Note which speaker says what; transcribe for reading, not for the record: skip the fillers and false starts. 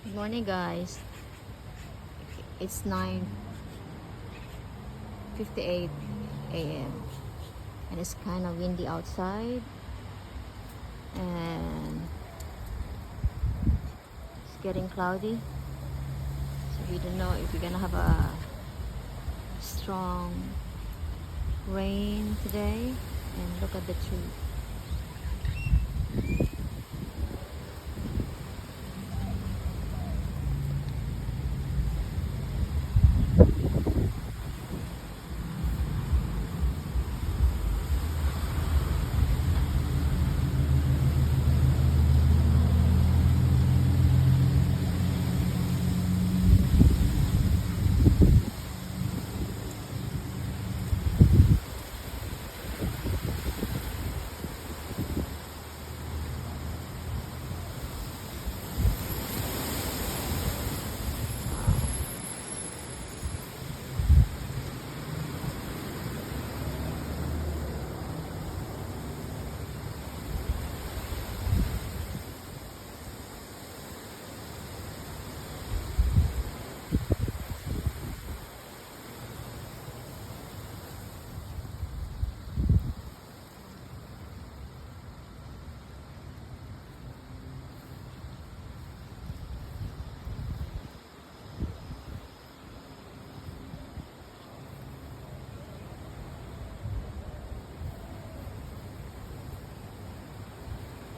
Speaker 1: Good morning, guys. It's 9:58 a.m. and it's kind of windy outside, and it's getting cloudy, so we don't know if we're gonna have a strong rain today. And look at the tree.